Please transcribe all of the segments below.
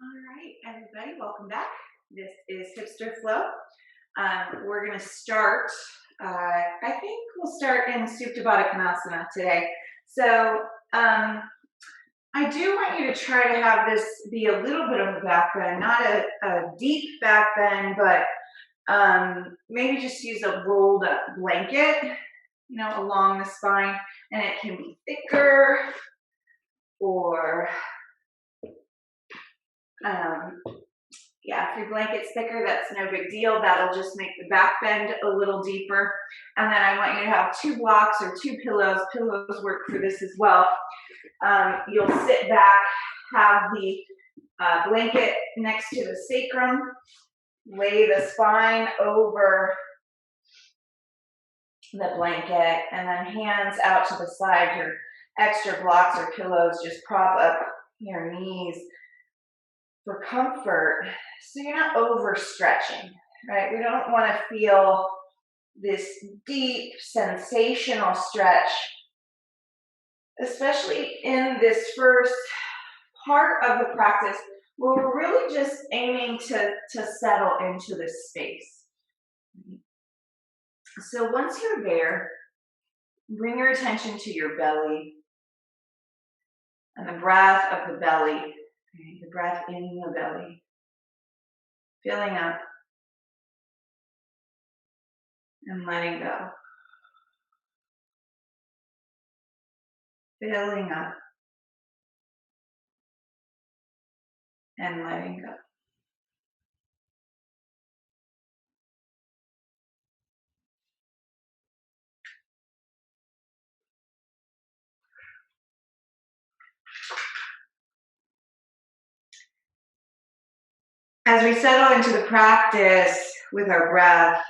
All right, everybody, welcome back. This is Hipster Flow. We're going to start, I think we'll start in Supta Baddha Konasana today. So I do want you to try to have this be a little bit of a back bend, not a deep back bend, but maybe just use a rolled up blanket, along the spine, and it can be thicker or if your blanket's thicker, that's no big deal. That'll just make the back bend a little deeper. And then I want you to have 2 blocks or 2 pillows. Pillows work for this as well. You'll sit back, have the blanket next to the sacrum, lay the spine over the blanket, and then hands out to the side. Your extra blocks or pillows, just prop up your knees for comfort, so you're not overstretching, right? We don't want to feel this deep sensational stretch, especially in this first part of the practice where we're really just aiming to settle into this space. So once you're there, bring your attention to your belly and the breath of the belly. Okay, the breath in the belly, filling up and letting go. Filling up and letting go. As we settle into the practice with our breath,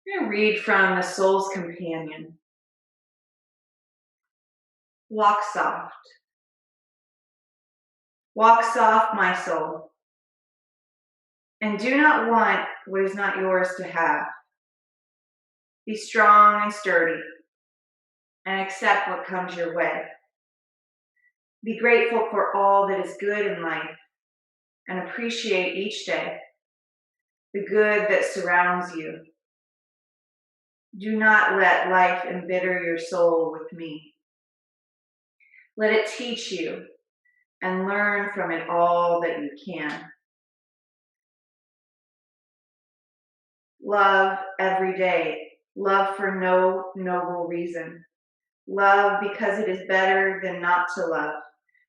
I'm going to read from the Soul's Companion. Walk soft. Walk soft, my soul, and do not want what is not yours to have. Be strong and sturdy, and accept what comes your way. Be grateful for all that is good in life, and appreciate each day the good that surrounds you. Do not let life embitter your soul with me. Let it teach you and learn from it all that you can. Love every day. Love for no noble reason. Love because it is better than not to love.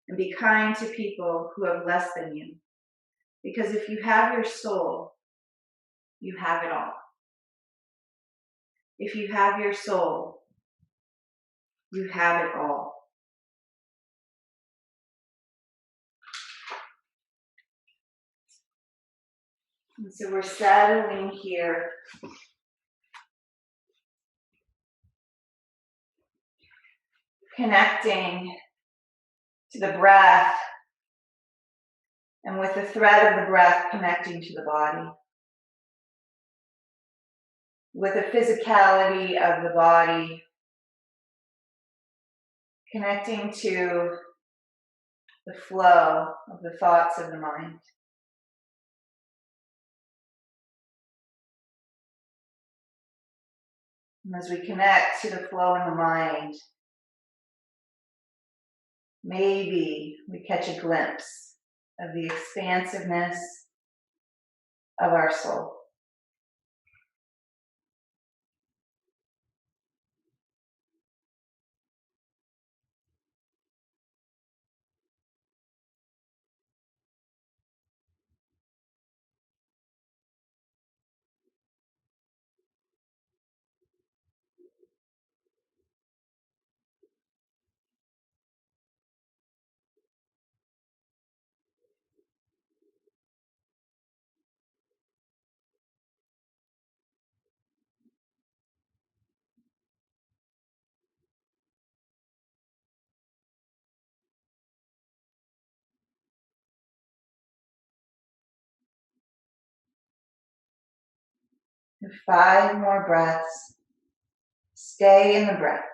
And be kind to people who have less than you. Because if you have your soul, you have it all. If you have your soul, you have it all. And so we're settling here. Connecting to the breath, and with the thread of the breath connecting to the body. With the physicality of the body, connecting to the flow of the thoughts of the mind. And as we connect to the flow in the mind, maybe we catch a glimpse of the expansiveness of our soul. And 5 more breaths. Stay in the breath,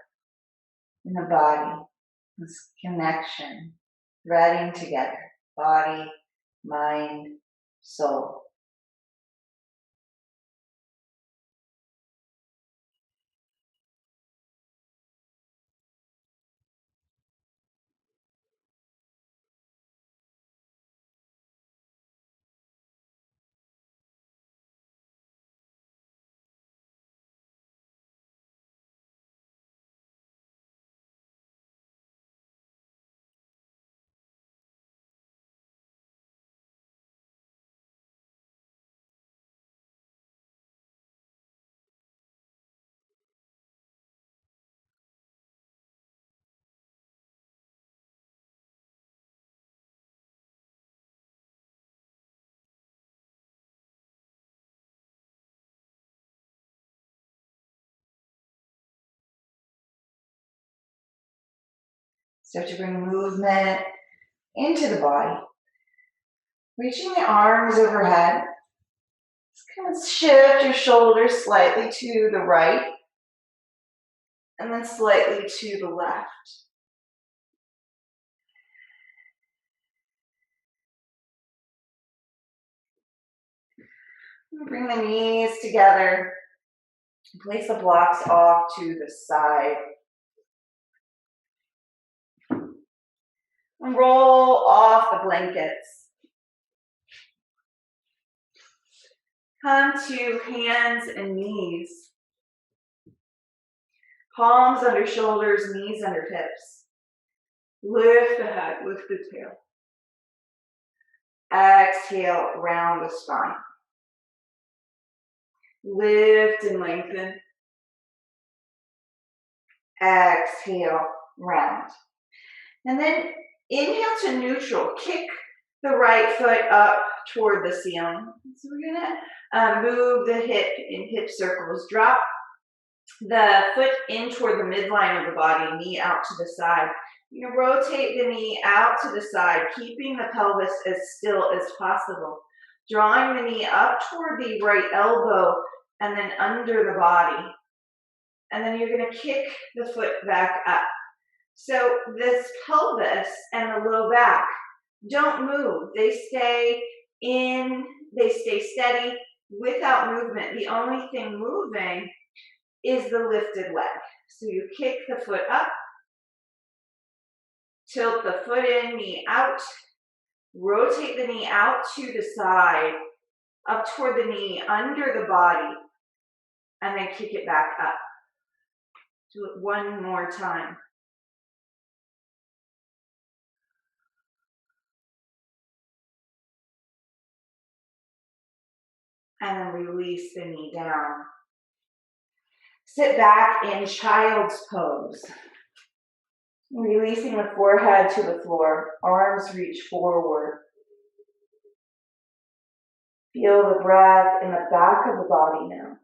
in the body, this connection, threading together. body, mind, soul. Start to bring movement into the body. Reaching the arms overhead. Just kind of shift your shoulders slightly to the right and then slightly to the left. Bring the knees together. Place the blocks off to the side. And roll off the blankets. Come to hands and knees. Palms under shoulders, knees under hips. Lift the head, lift the tail. Exhale, round the spine. Lift and lengthen. Exhale, round. And then inhale to neutral. Kick the right foot up toward the ceiling. So we're gonna move the hip in hip circles. Drop the foot in toward the midline of the body, knee out to the side. You rotate the knee out to the side, keeping the pelvis as still as possible. Drawing the knee up toward the right elbow and then under the body. And then you're gonna kick the foot back up. So this pelvis and the low back don't move. They stay in, they stay steady without movement. The only thing moving is the lifted leg. So you kick the foot up, tilt the foot in, knee out, rotate the knee out to the side, up toward the knee, under the body, and then kick it back up. Do it one more time. And then release the knee down. Sit back in child's pose. Releasing the forehead to the floor, arms reach forward. Feel the breath in the back of the body now.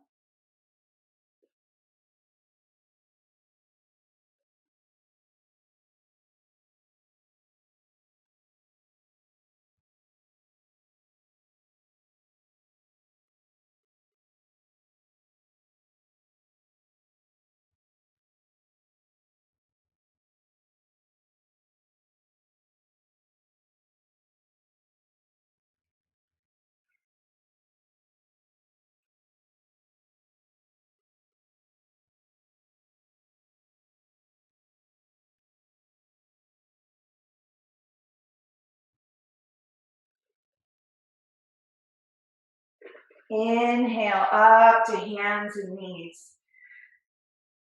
Inhale up to hands and knees.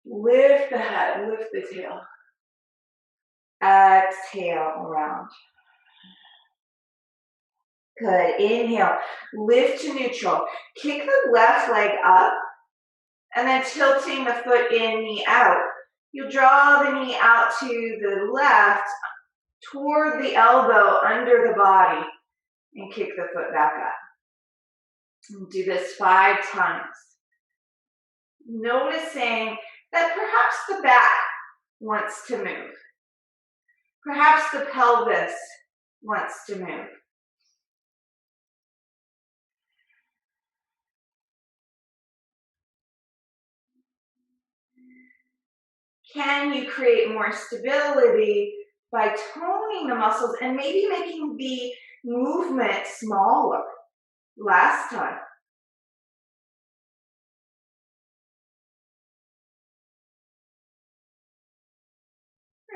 Lift the head, lift the tail. Exhale around. Good. Inhale, lift to neutral. Kick the left leg up and then tilting the foot in, knee out. You'll draw the knee out to the left toward the elbow under the body and kick the foot back up. And do this 5 times. Noticing that perhaps the back wants to move. Perhaps the pelvis wants to move. Can you create more stability by toning the muscles and maybe making the movement smaller. Last time.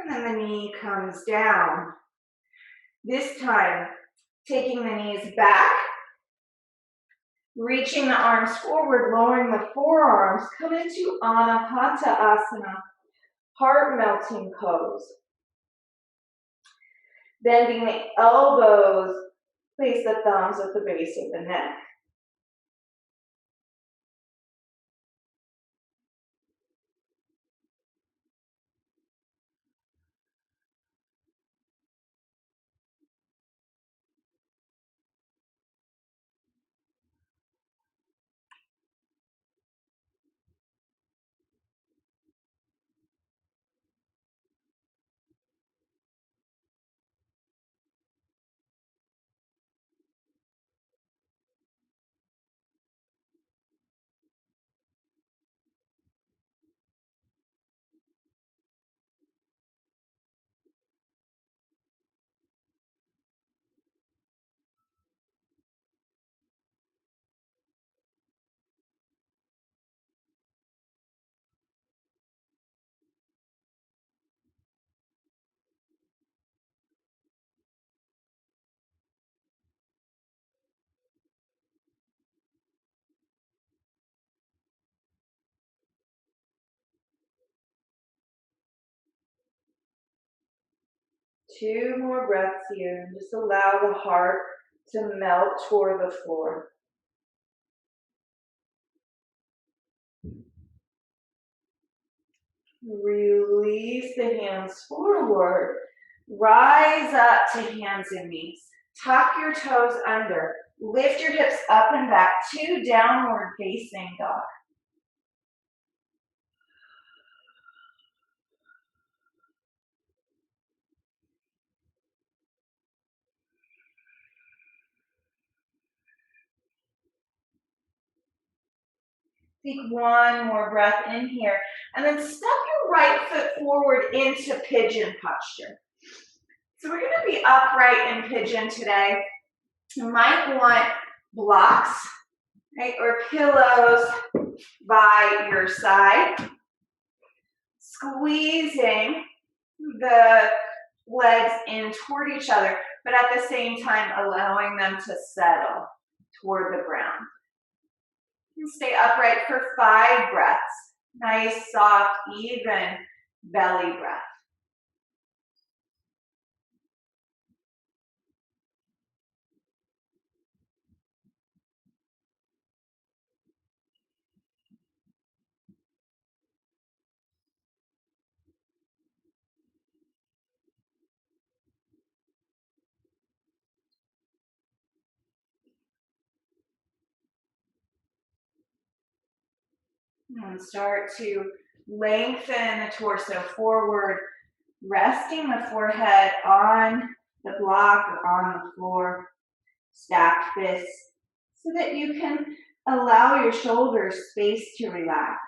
And then the knee comes down. This time, taking the knees back, reaching the arms forward, lowering the forearms, come into Anahatasana, heart-melting pose. Bending the elbows, place the thumbs at the base of the neck. Two more breaths here, and just allow the heart to melt toward the floor. Release the hands forward. Rise up to hands and knees. Tuck your toes under. Lift your hips up and back to downward facing dog. Take one more breath in here, and then step your right foot forward into pigeon posture. So we're going to be upright in pigeon today. You might want blocks, right, or pillows by your side. Squeezing the legs in toward each other, but at the same time allowing them to settle toward the ground. And stay upright for 5 breaths. Nice, soft, even belly breath. And start to lengthen the torso forward, resting the forehead on the block or on the floor, stacked fists, so that you can allow your shoulders space to relax.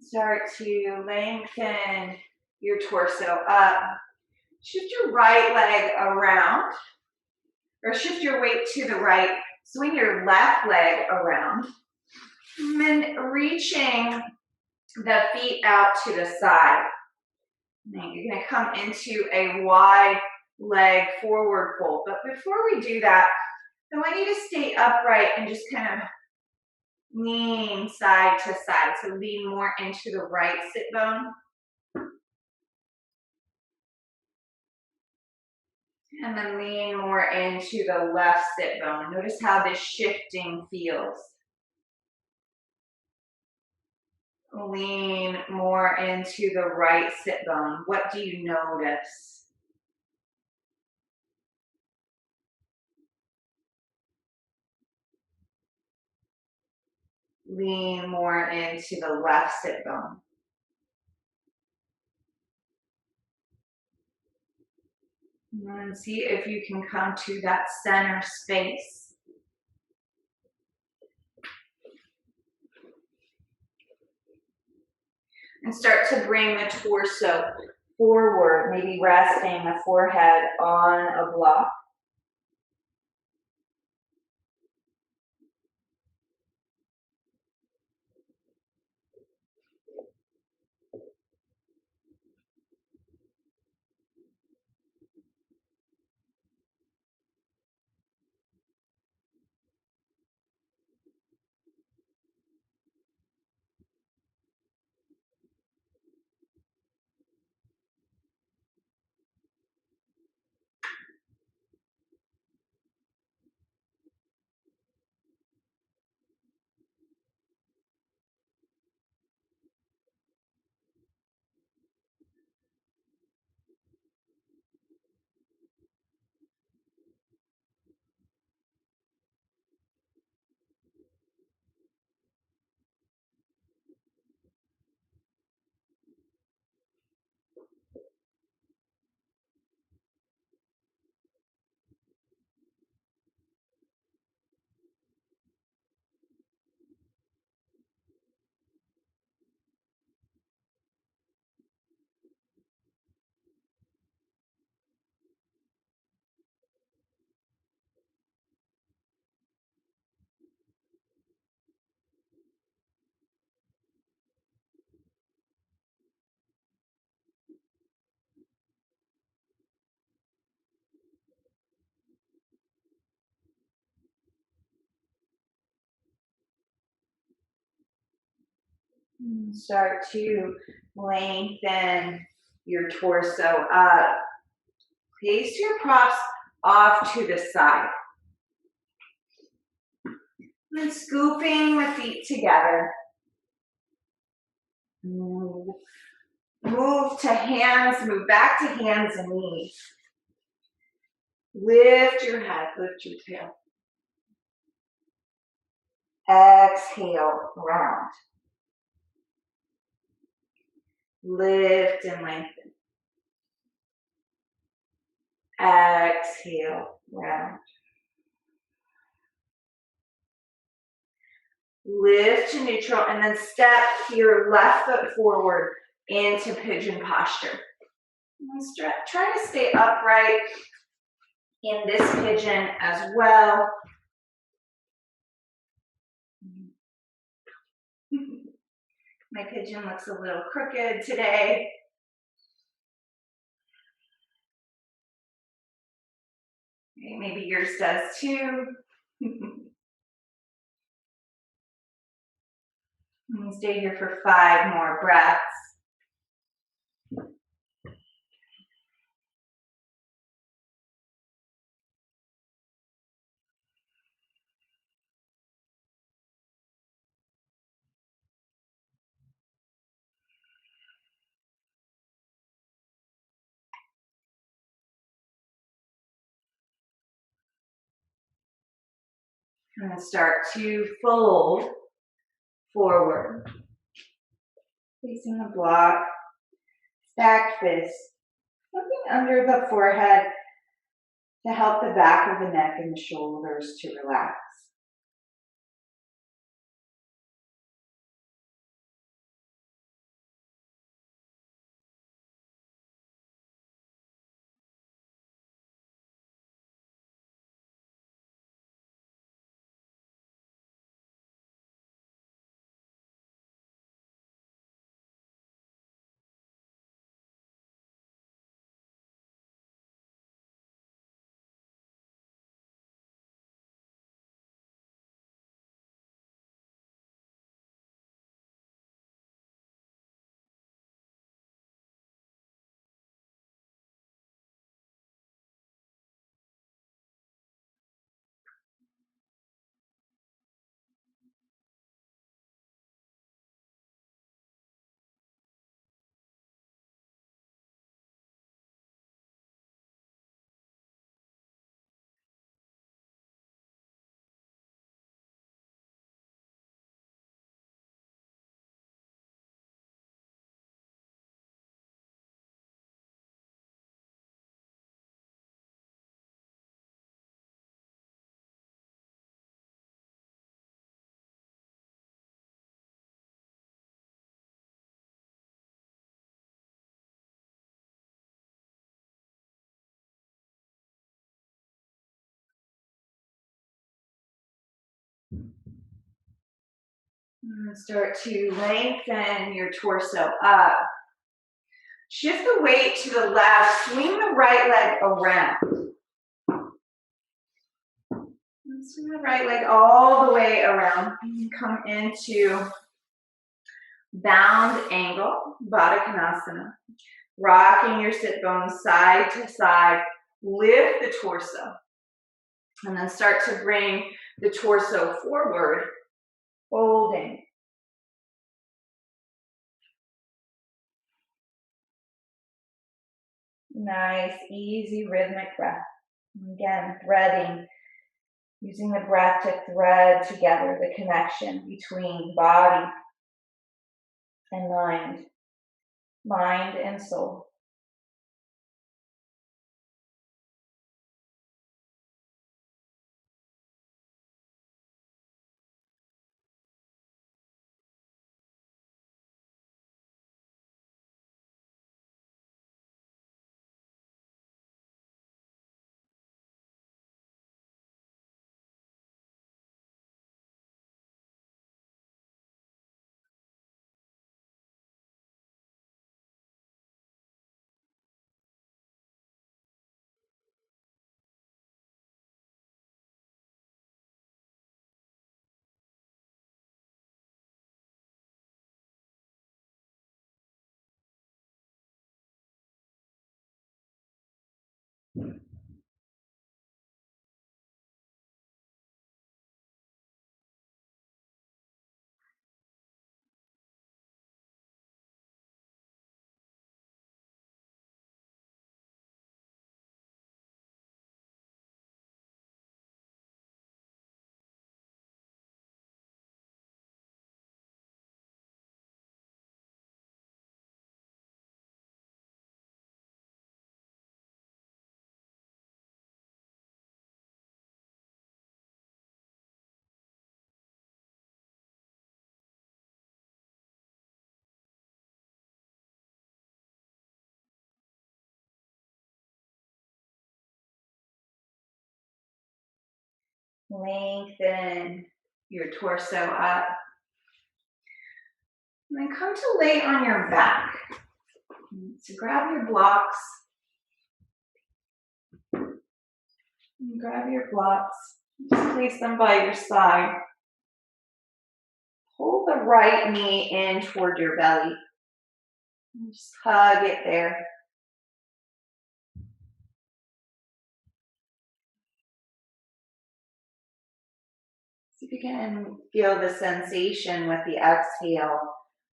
Start to lengthen your torso up. Shift your right leg around, or shift your weight to the right. Swing your left leg around. And then reaching the feet out to the side. Now you're going to come into a wide leg forward fold. But before we do that, I want you to stay upright and just kind of lean side to side. So lean more into the right sit bone. And then lean more into the left sit bone. Notice how this shifting feels. Lean more into the right sit bone. What do you notice? Lean more into the left sit bone. And see if you can come to that center space. And start to bring the torso forward, maybe resting the forehead on a block. Start to lengthen your torso up. Place your props off to the side. And then scooping the feet together. Move to hands, move back to hands and knees. Lift your head, lift your tail. Exhale, round. Lift and lengthen. Exhale, round. Lift to neutral and then step your left foot forward into pigeon posture. And try to stay upright in this pigeon as well. My pigeon looks a little crooked today. Maybe yours does too. And stay here for 5 more breaths. And then start to fold forward. Facing the block. Stacked fists. Looking under the forehead to help the back of the neck and the shoulders to relax. And start to lengthen your torso up. Shift the weight to the left. Swing the right leg around. And swing the right leg all the way around. And come into bound angle, Baddha Konasana. Rocking your sit bones side to side. Lift the torso. And then start to bring the torso forward, folding. Nice, easy, rhythmic breath. And again, threading, using the breath to thread together the connection between body and mind and soul. Lengthen your torso up. And then come to lay on your back. So grab your blocks. And grab your blocks. Just place them by your side. Pull the right knee in toward your belly. And just hug it there. See if you can feel the sensation with the exhale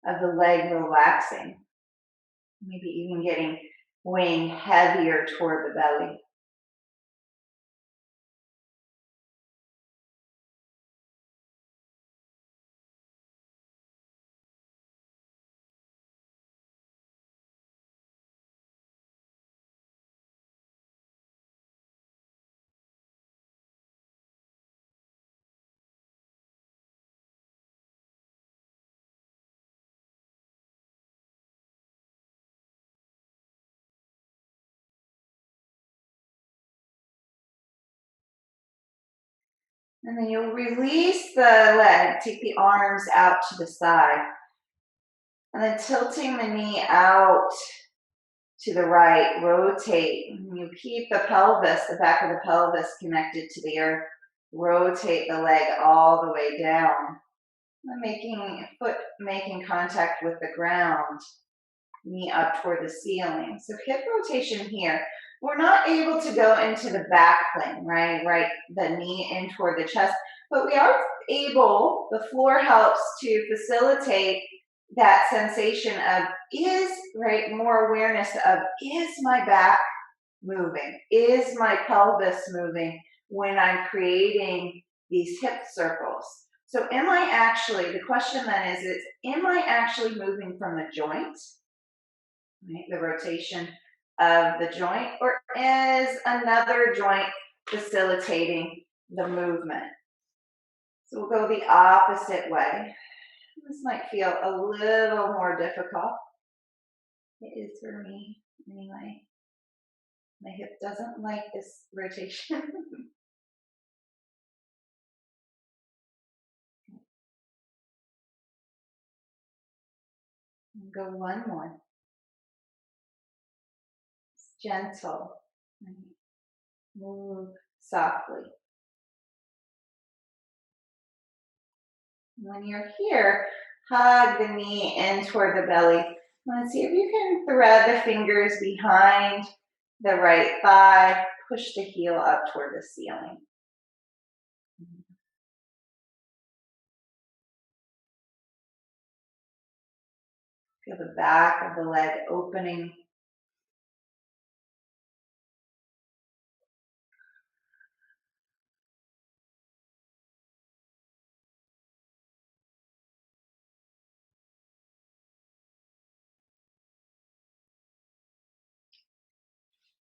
of the leg relaxing. Maybe even getting weighing heavier toward the belly. And then you'll release the leg, take the arms out to the side. And then tilting the knee out to the right, rotate. And you keep the pelvis, the back of the pelvis connected to the earth. Rotate the leg all the way down. And foot making contact with the ground. Knee up toward the ceiling. So hip rotation here. We're not able to go into the back plane, right? The knee in toward the chest, but we are able, the floor helps to facilitate that sensation of more awareness of, is my back moving? Is my pelvis moving when I'm creating these hip circles? So the question then is, am I actually moving from the joint? Right, the rotation of the joint, or is another joint facilitating the movement? So we'll go the opposite way. This might feel a little more difficult. It is for me anyway. My hip doesn't like this rotation. Go one more. It's gentle. Move softly. When you're here, hug the knee in toward the belly. Let's see if you can thread the fingers behind the right thigh. Push the heel up toward the ceiling. Feel the back of the leg opening.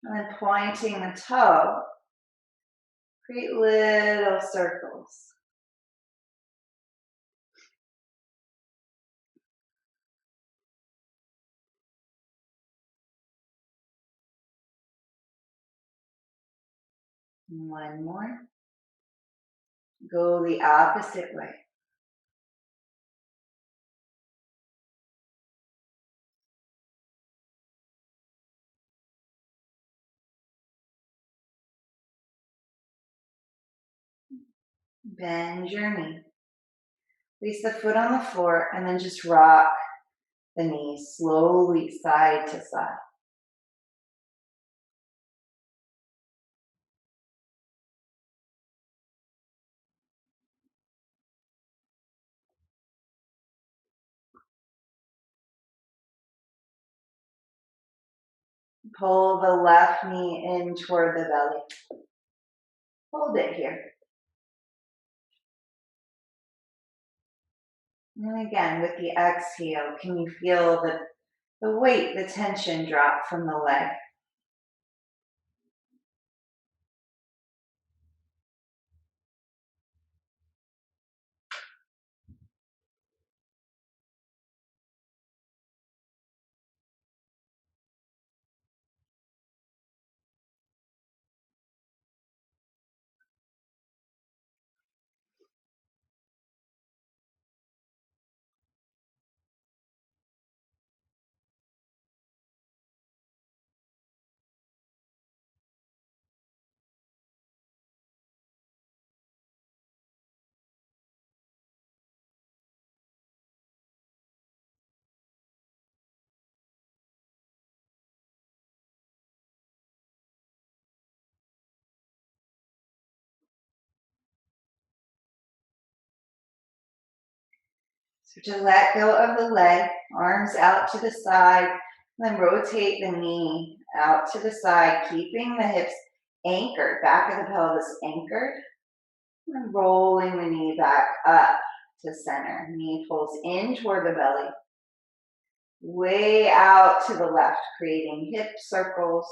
And then pointing the toe. Create little circles. One more. Go the opposite way. Bend your knee. Place the foot on the floor and then just rock the knee slowly side to side. Pull the left knee in toward the belly. Hold it here. And again, with the exhale, can you feel the weight, the tension drop from the leg? So to let go of the leg, arms out to the side, then rotate the knee out to the side, keeping the hips anchored, back of the pelvis anchored, and rolling the knee back up to center. Knee pulls in toward the belly, way out to the left, creating hip circles.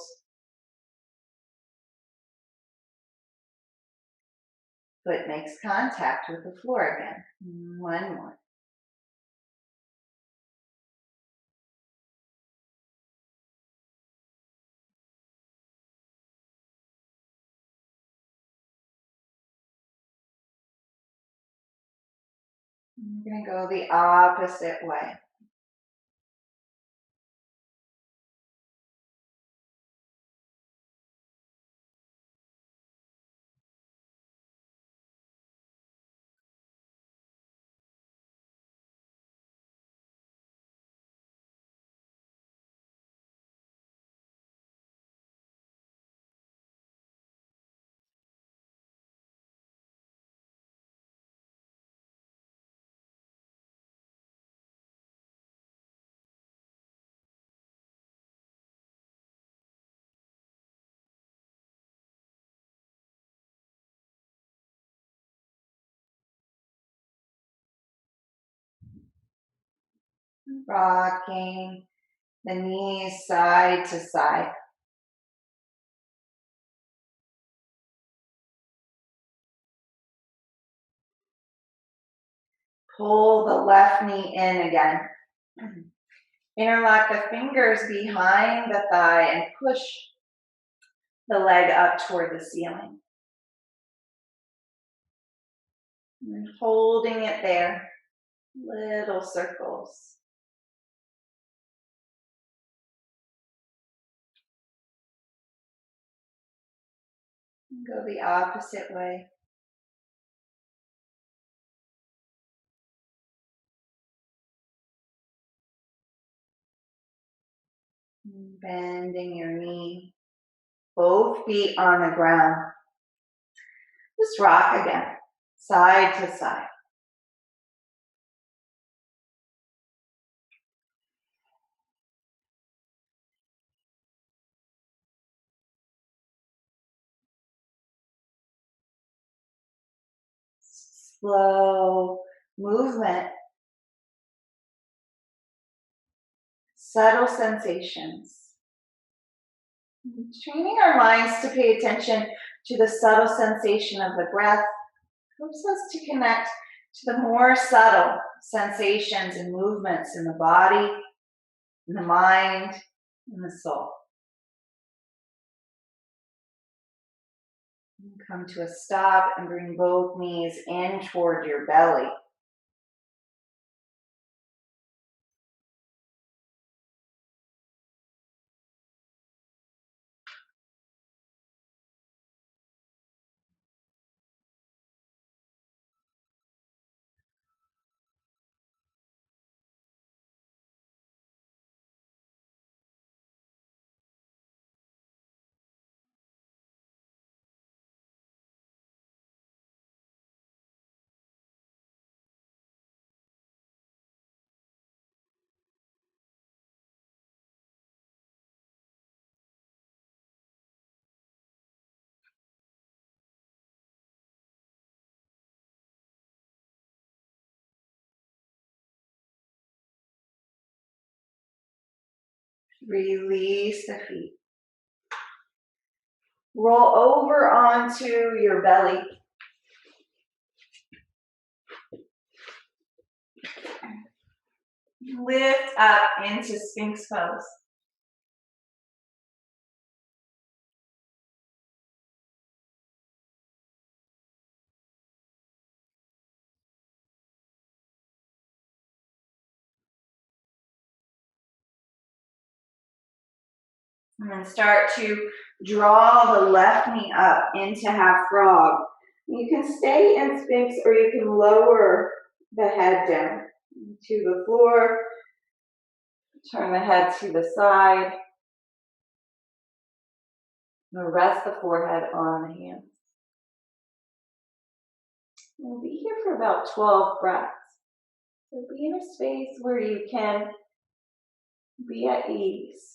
Foot makes contact with the floor again. One more. You're going to go the opposite way. Rocking the knees side to side. Pull the left knee in again. Interlock the fingers behind the thigh and push the leg up toward the ceiling. And holding it there, little circles. Go the opposite way. Bending your knee. Both feet on the ground. Just rock again, side to side. Slow movement. Subtle sensations. Training our minds to pay attention to the subtle sensation of the breath helps us to connect to the more subtle sensations and movements in the body, in the mind, in the soul. Come to a stop and bring both knees in toward your belly. Release the feet. Roll over onto your belly. Lift up into Sphinx pose. And then start to draw the left knee up into half frog. You can stay in Sphinx or you can lower the head down to the floor. Turn the head to the side. And rest the forehead on the hands. We'll be here for about 12 breaths. So be in a space where you can be at ease.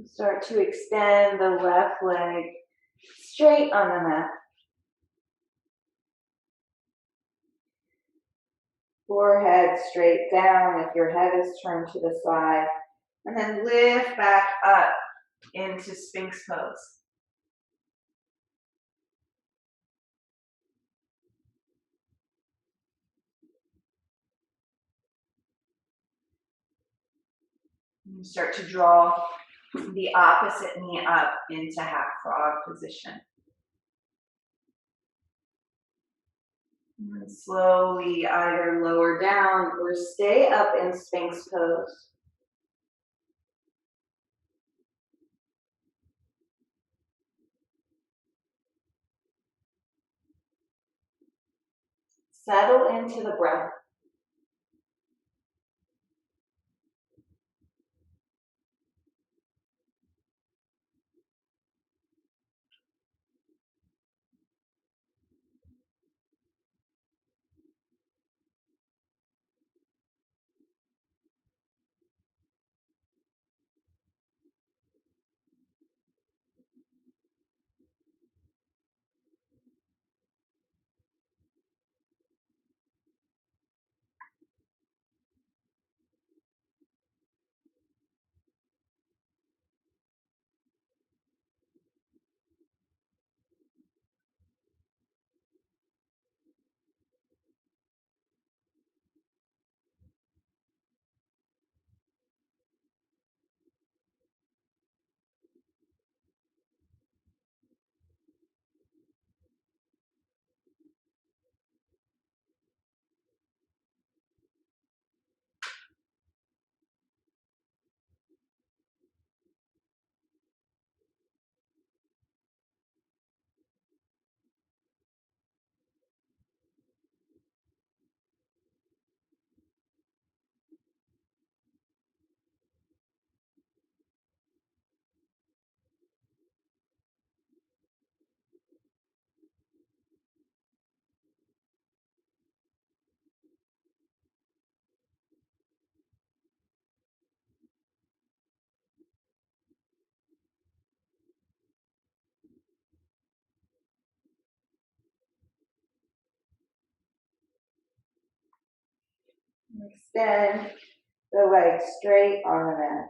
Start to extend the left leg straight on the mat. Forehead straight down if your head is turned to the side. And then lift back up into Sphinx pose. And start to draw the opposite knee up into half frog position. And slowly either lower down or stay up in Sphinx pose. Settle into the breath. Extend the legs straight on the mat.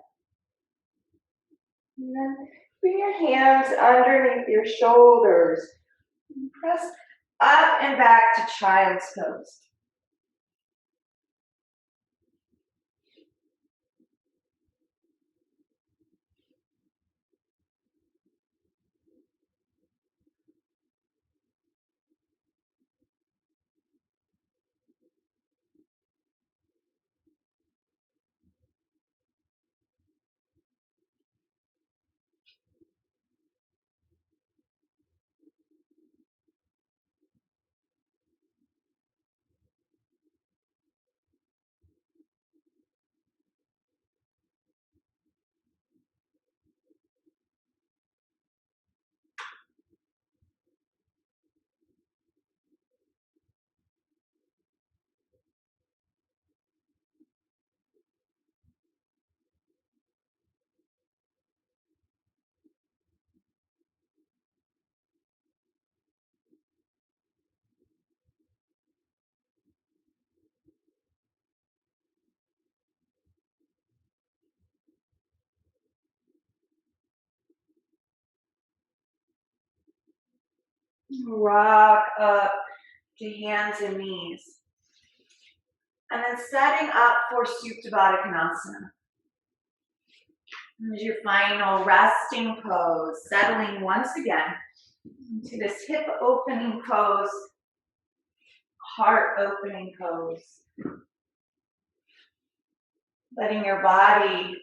And then bring your hands underneath your shoulders. And press up and back to child's pose. Rock up to hands and knees. And then setting up for Supta Baddha Konasana. Here's your final resting pose, settling once again into this hip opening pose, heart opening pose. Letting your body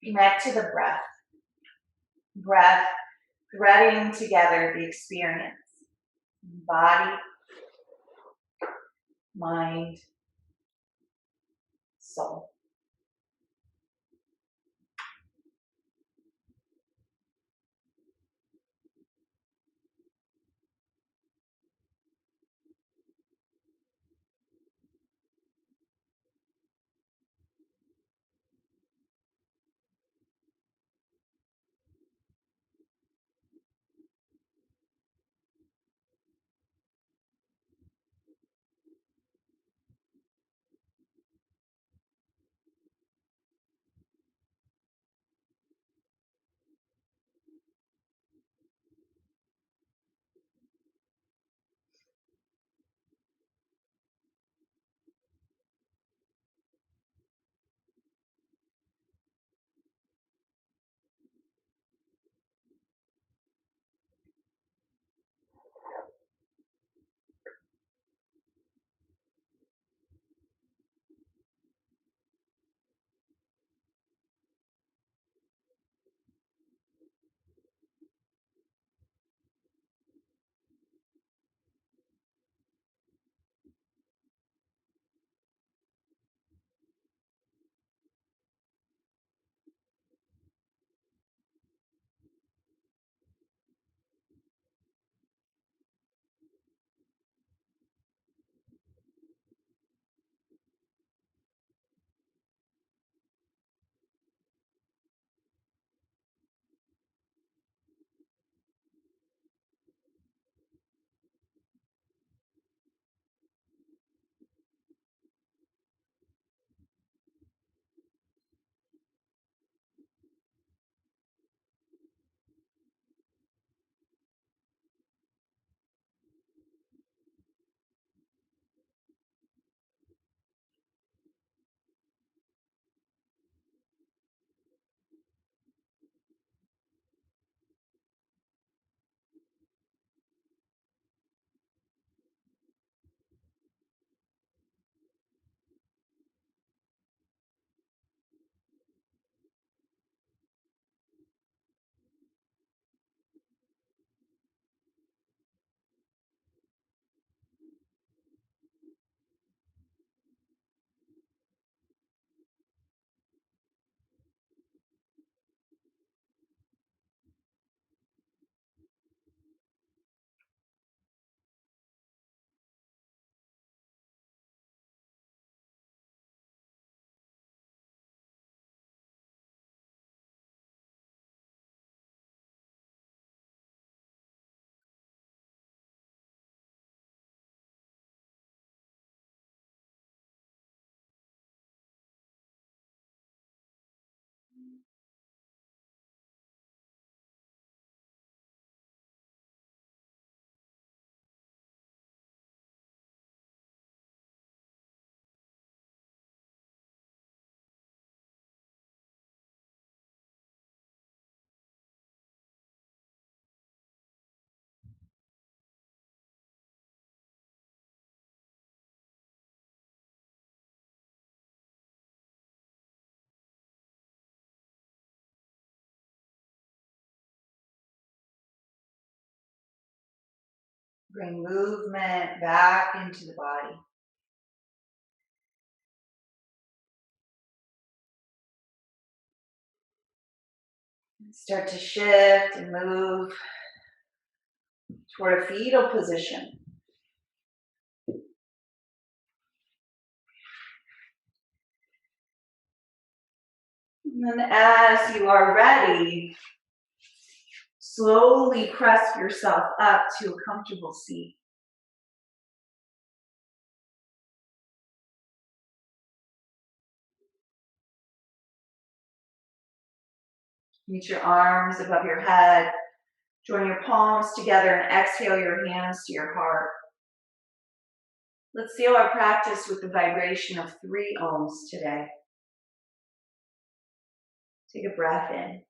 connect to the breath. Breath threading together the experience. Body, mind, soul. Bring movement back into the body. Start to shift and move toward a fetal position. And then as you are ready, slowly press yourself up to a comfortable seat. Reach your arms above your head. Join your palms together and exhale your hands to your heart. Let's seal our practice with the vibration of 3 ohms today. Take a breath in.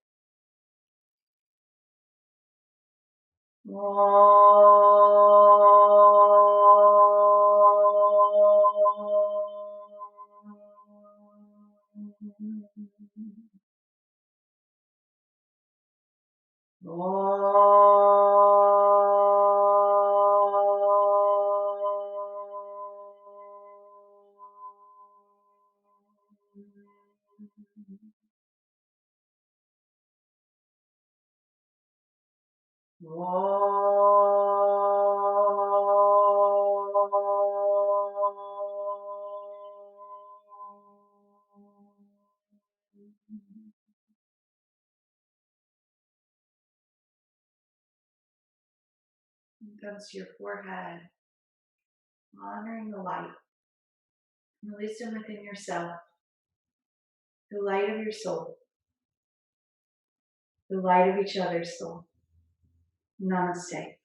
Comes to your forehead, honoring the light, the wisdom within yourself, the light of your soul, the light of each other's soul. Namaste.